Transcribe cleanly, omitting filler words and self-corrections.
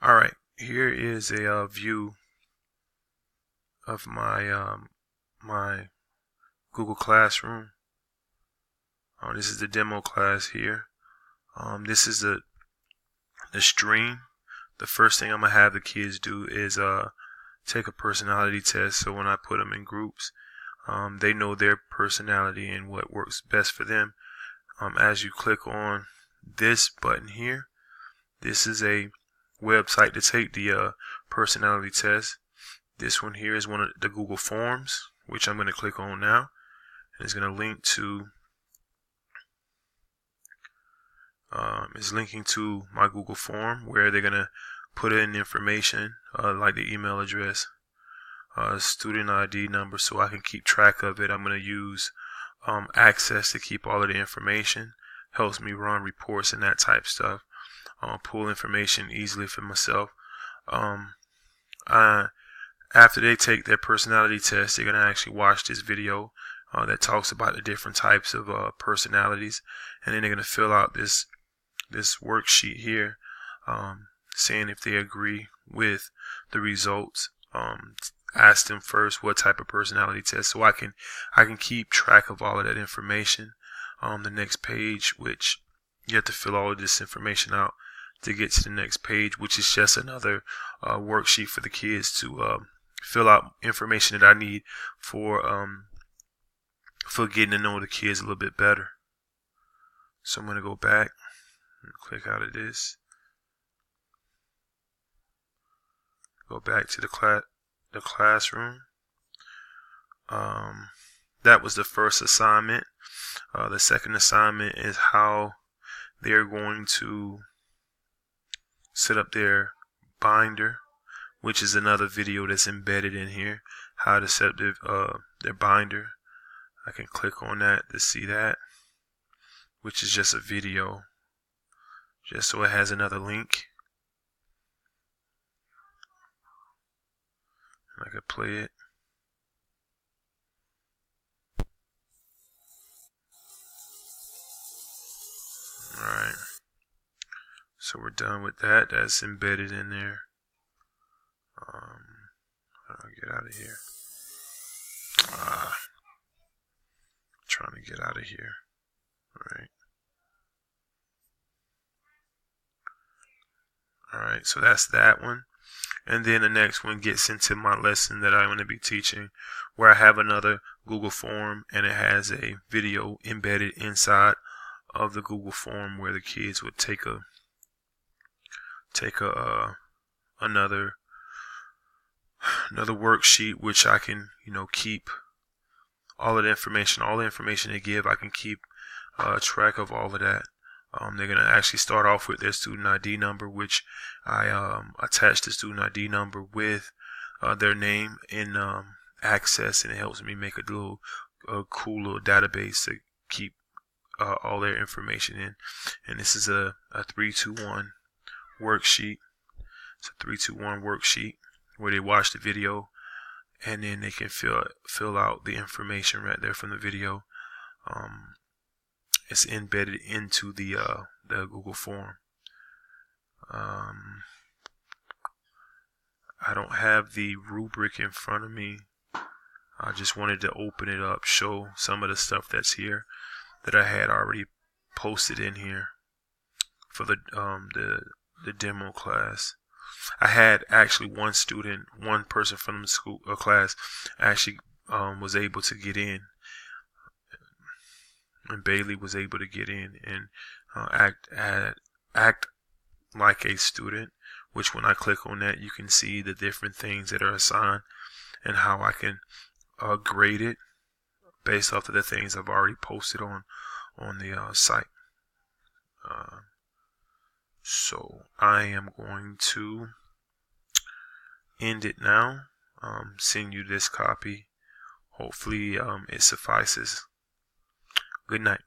Alright, here is a view of my Google Classroom. This is the demo class here. This is the stream. The first thing I'm gonna have the kids do is take a personality test. So when I put them in groups, they know their personality and what works best for them. As you click on this button here, this is a website to take the personality test. This one here is one of the Google Forms, which I'm going to click on now, and it's going to link to it's linking to my Google form, where they're going to put in information like the email address, student ID number, so I can keep track of it. I'm going to use Access to keep all of the information. Helps me run reports and that type stuff. Pull information easily for myself. After they take their personality test, they're going to actually watch this video that talks about the different types of personalities, and then they're going to fill out this worksheet here, saying if they agree with the results. Ask them first what type of personality test, so I can keep track of all of that information. The next page, which you have to fill all of this information out to get to the next page, which is just another worksheet for the kids to fill out information that I need for getting to know the kids a little bit better. So I'm going to go back and click out of this. Go back to the classroom. That was the first assignment. The second assignment is how they're going to set up their binder, which is another video that's embedded in here. How to set up their binder. I can click on that to see that, which is just a video, just so it has another link. I could play it. Alright, so we're done with that. That's embedded in there. How do I get out of here? Trying to get out of here. Alright, so that's that one. And then the next one gets into my lesson that I'm going to be teaching, where I have another Google form, and it has a video embedded inside of the Google form, where the kids would take another worksheet, which I can keep all of the information they give. I can keep track of all of that. They're going to actually start off with their student ID number, which I attach the student ID number with their name in Access, and it helps me make a cool little database to keep all their information in. And this is a 3-2-1 worksheet. It's a 3-2-1 worksheet where they watch the video, and then they can fill out the information right there from the video. It's embedded into the Google form. I don't have the rubric in front of me. I just wanted to open it up, show some of the stuff that's here that I had already posted in here for the demo class. I had actually one person from the school class actually was able to get in. And Bailey was able to get in and act like a student, which when I click on that, you can see the different things that are assigned and how I can grade it based off of the things I've already posted on the site. So I am going to end it now. Send you this copy. Hopefully it suffices. Good night.